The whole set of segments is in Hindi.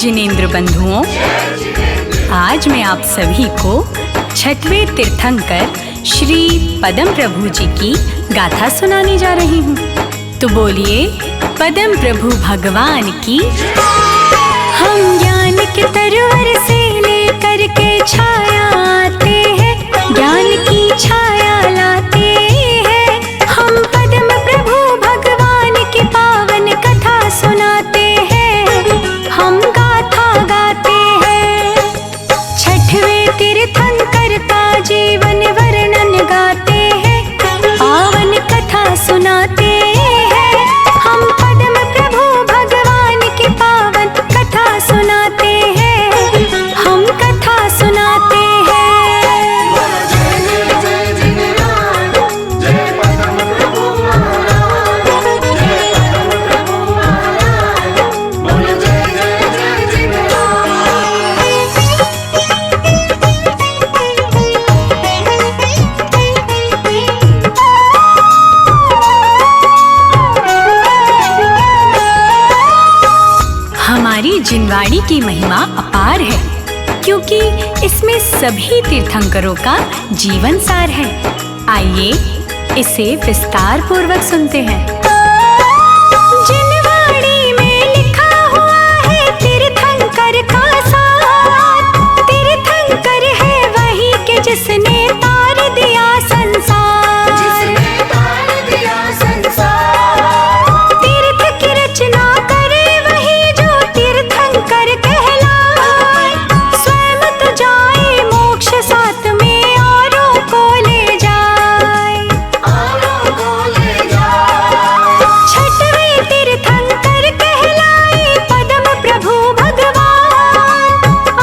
जिनेंद्र बंधुओं, आज मैं आप सभी को छठवें तीर्थंकर श्री पद्म प्रभु जी की गाथा सुनाने जा रही हूँ। तो बोलिए पद्म प्रभु भगवान की। हम ज्ञान के तरवर से लेकर के छाया आते हैं, ज्ञान की छाया लाते हैं। हम पद्म प्रभु भगवान की पावन कथा सुनाते हैं, हम गाथा गाते हैं। छठवें तीर्थंकर का जीवन वर्णन गाते हैं, पावन कथा सुनाते हैं। हम पद्म प्रभु भगवान की पावन कथा सुनाते हैं, हम कथा सुनाते हैं। हमारी जिनवाड़ी की महिमा अपार है, क्योंकि इसमें सभी तीर्थंकरों का जीवन सार है। आइए इसे विस्तार पूर्वक सुनते हैं। जिनवाड़ी में लिखा हुआ है तीर्थंकर का सार। तीर्थंकर है वही के जिसने तार दिया संसार, जिसने तार दिया संसार। तीर्थ की रचना करे वही जो तीर्थंकर कहलाए। स्वयं तो जाए मोक्ष साथ में औरों को ले जाए, औरों को ले जाए। छठवें तीर्थंकर कहलाए पद्म प्रभु भगवान।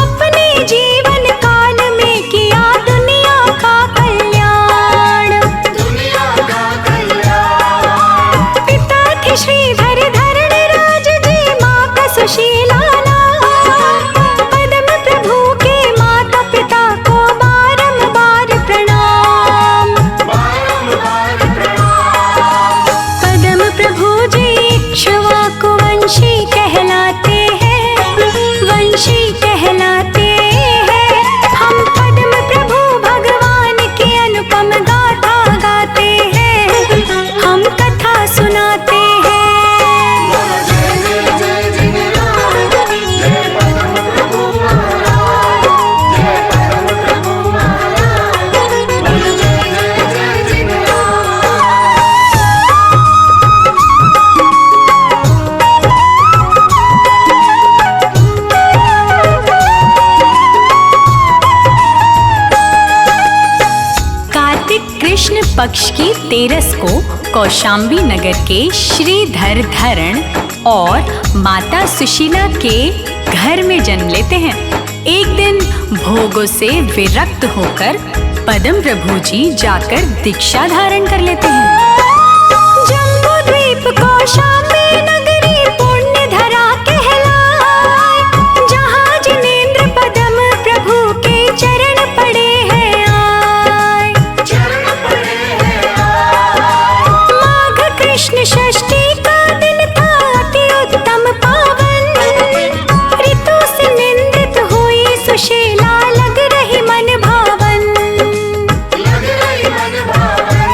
अपने जीवन काल में किया दुनिया का कल्याण, दुनिया का कल्याण। पिता थे श्रीधर धरण राज जी, माता सुशीला नाम। पद्म प्रभु के माता पिता को बारंबार प्रणाम, बारंबार प्रणाम। पद्म प्रभु जी इक्ष्वाकु वंशी कहलाते हैं, वंशी कहलाते हैं। हम पद्म प्रभु भगवान की अनुपम गाथा गाते हैं, हम कथा सुनाते हैं। कार्तिक कृष्ण पक्ष की 13 को कौशाम्बी नगर के श्रीधर धरण और माता सुशीला के घर में जन्म लेते हैं। एक दिन भोगों से विरक्त होकर पद्म प्रभु जी जाकर दीक्षा धारण कर लेते हैं। जम्बू द्वीप कौशाम्बी नगरी पुण्य धरा कहलाए, जहाँ जिनेंद्र पद्म प्रभु के चरण पड़े हैं आए, चरण पड़े हैं आए। माघ कृष्ण षष्ठी का दिन था अति उत्तम पावन। ऋतु से निंदित हुई सुशीला लग रही मन भावन, लग रही मन भावन।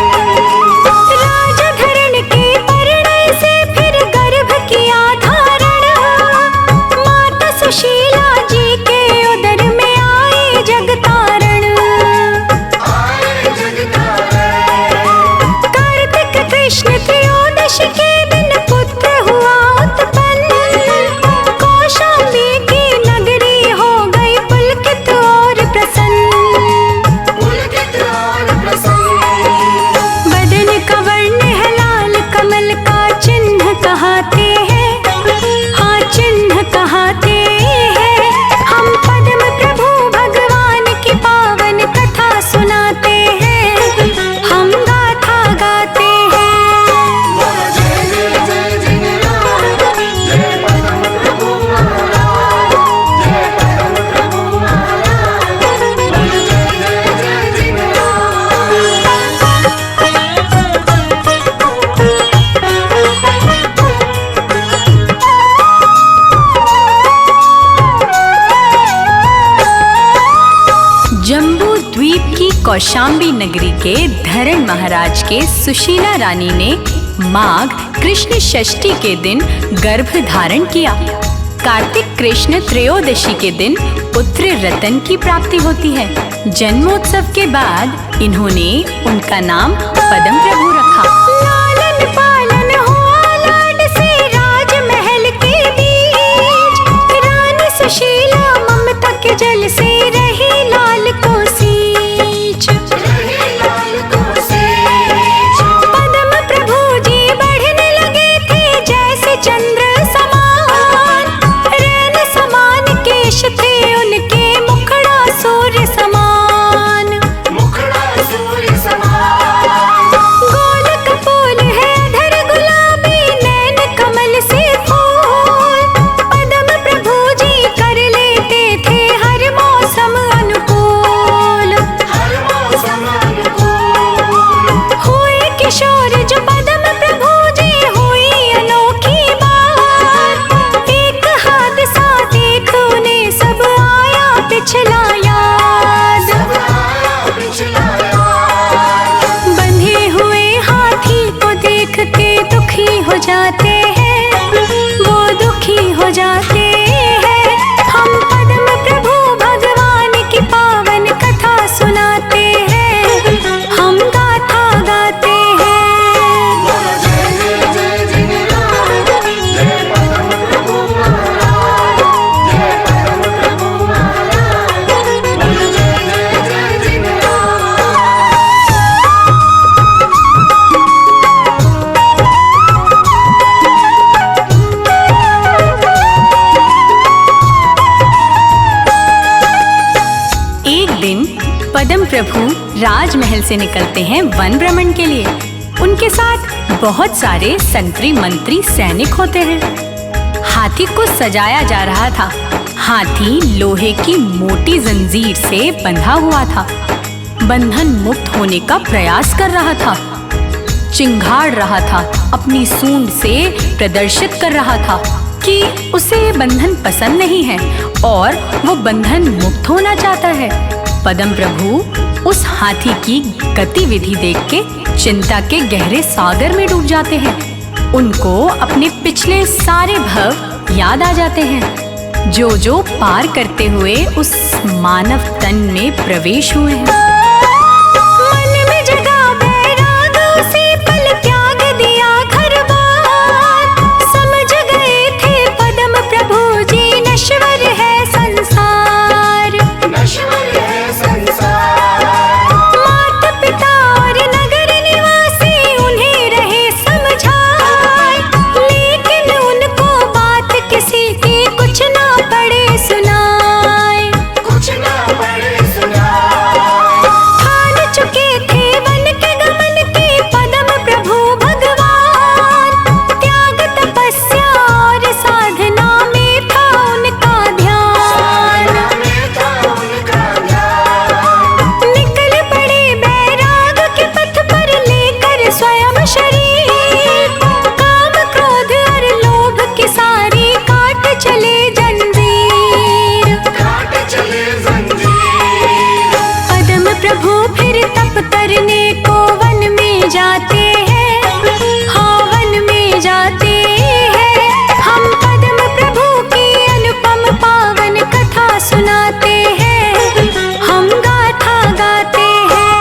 राजा धरण के परिणय से फिर कौशाम्बी नगरी के धरण महाराज के सुशीला रानी ने माघ कृष्ण षष्ठी के दिन गर्भ धारण किया। कार्तिक कृष्ण त्रयोदशी के दिन पुत्र रतन की प्राप्ति होती है। जन्मोत्सव के बाद इन्होंने उनका नाम पदम प्रभु रखा। लालन पालन हुआ लाड से राजमहल के बीच, रानी सुशीला ममता के जल से रही लाल को सींच। पदम प्रभु जी बढ़ने लगे थे जैसे चंद्र समान, रैन समान केश थे उनके मुखड़ा सूर्य समान। गोल कपोल है अधर गुलाबी, नैन कमल से फूल। पदम प्रभु जी कर लेते थे हर मौसम अनुकूल। हुए किशोर जो पदम प्रभु जी हुई अनोखी बात, एक हादसा देख उन्हें सब आया पिछला याद। बंधे हुए हाथी को देख के दुखी हो जाते हैं, वो दुखी हो जाते हैं। हम पदम प्रभु भगवान की पावन कथा सुनाते हैं, हम गाथा गाते हैं। एक दिन पदम प्रभु राजमहल से निकलते हैं वन भ्रमण के लिए। उनके साथ बहुत सारे संतरी मंत्री सैनिक होते हैं। हाथी को सजाया जा रहा था। हाथी लोहे की मोटी जंजीर से बंधा हुआ था। बंधन मुक्त होने का प्रयास कर रहा था। चिंगाड़ रहा था, अपनी सूंड से प्रदर्शित कर रहा था कि उसे बंधन पसंद नहीं है और वो बंधन मुक्त होना चाहता है। पदम प्रभु उस हाथी की गतिविधि देख के चिंता के गहरे सागर में डूब जाते हैं। उनको अपने पिछले सारे भव याद आ जाते हैं, जो पार करते हुए उस मानव तन में प्रवेश हुए हैं। मन में जगा बैराग, उसी पल त्याग दिया घर-बार। समझ गए थे पदम प्रभु जी नश्वर है संसार। माता पिता और नगर निवासी उन्हें रहे समझाए, लेकिन उनको बात किसी की कुछ ना पड़े सुनाए। ठान चुके थे वन के गमन की पदम प्रभु भगवान। त्याग तपस्या और साधना में था उनका ध्यान। निकल पड़े बैराग के पथ पर लेकर स्वयं शरीर। काम क्रोध और लोभ की सारी काट चले जंजीर। पदम प्रभु फिर तप करने को वन में जाते हैं। हाँ, वन में जाते हैं। हम पदम प्रभु की अनुपम पावन कथा सुनाते हैं, हम गाथा गाते हैं।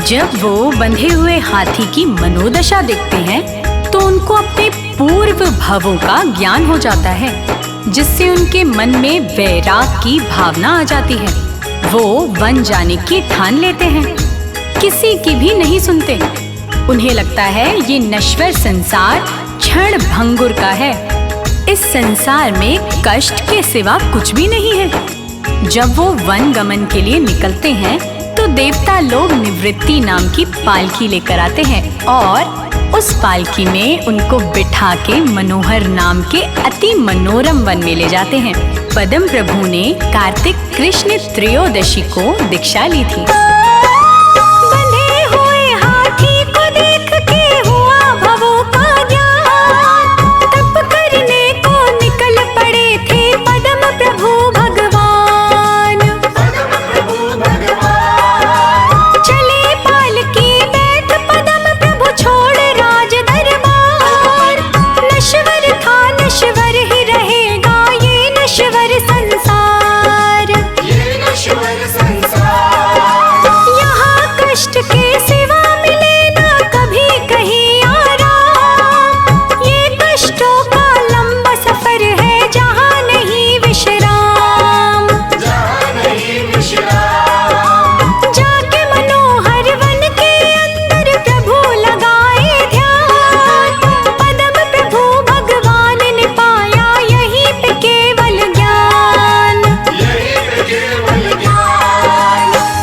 जब वो बंधे हुए हाथी की मनोदशा देखते हैं तो उनको अपने पूर्व भवों का ज्ञान हो जाता है, जिससे उनके मन में वैराग की भावना आ जाती है। वो वन जाने की ठान लेते हैं, किसी की भी नहीं सुनते। उन्हें लगता है ये नश्वर संसार क्षण भंगुर का है। इस संसार में कष्ट के सिवा कुछ भी नहीं है। जब वो वन गमन के लिए निकलते हैं तो देवता लोग निवृत्ति नाम की पालकी लेकर आते हैं और उस पालकी में उनको बिठा के मनोहर नाम के अति मनोरम वन में ले जाते हैं। पद्म प्रभु ने कार्तिक कृष्ण त्रयोदशी को दीक्षा ली थी। बंधे हुए हाथी को देख के हुआ भवों का ज्ञान, तप करने को निकल पड़े थे पद्म प्रभु भगवान। चले पालकी बैठ पद्म प्रभु छोड़ राज दरबार। नश्वर था नश्वर ही रहेगा ये नश्वर संसार। यहाँ कष्ट के सिवा मिले ना कभी कहीं आराम। ये कष्टों का लंबा सफर है जहाँ नहीं विश्राम। जाके मनोहर वन के अंदर प्रभु लगाए ध्यान। पद्म प्रभु भगवान ने पाया यहीं पे केवल ज्ञान।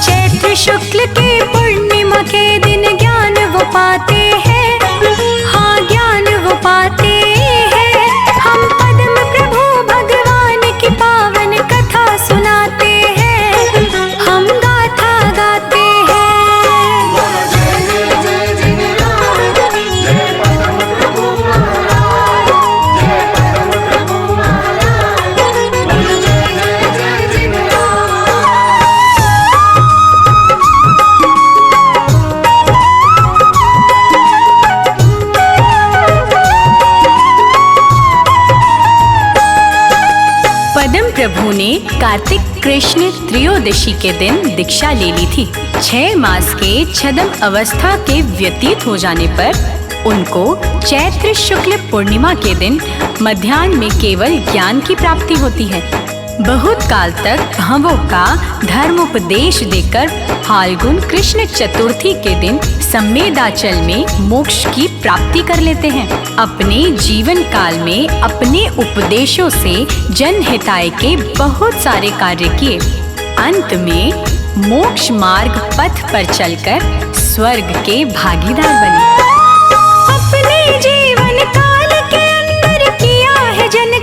चैत्र शुक्ल के पूर्णिमा के दिन ज्ञान वो पाते हैं, हाँ ज्ञान वो पाते हैं। हम पद्म प्रभु भगवान की पावन कथा सुनाते हैं, हम गाथा गाते हैं। पद्म प्रभु ने कार्तिक कृष्ण त्रयोदशी के दिन दीक्षा ले ली थी। 6 मास के छद्म अवस्था के व्यतीत हो जाने पर उनको चैत्र शुक्ल पूर्णिमा के दिन मध्याह्न में केवल ज्ञान की प्राप्ति होती है। बहुत काल तक भवों का धर्मोपदेश देकर फाल्गुन कृष्ण चतुर्थी के दिन संवेदाचल में मोक्ष की प्राप्ति कर लेते हैं। अपने जीवन काल में अपने उपदेशों से जन हिताय के बहुत सारे कार्य किए। अंत में मोक्ष मार्ग पथ पर चलकर स्वर्ग के भागीदार बने। अपने जीवन काल के अंदर किया है जन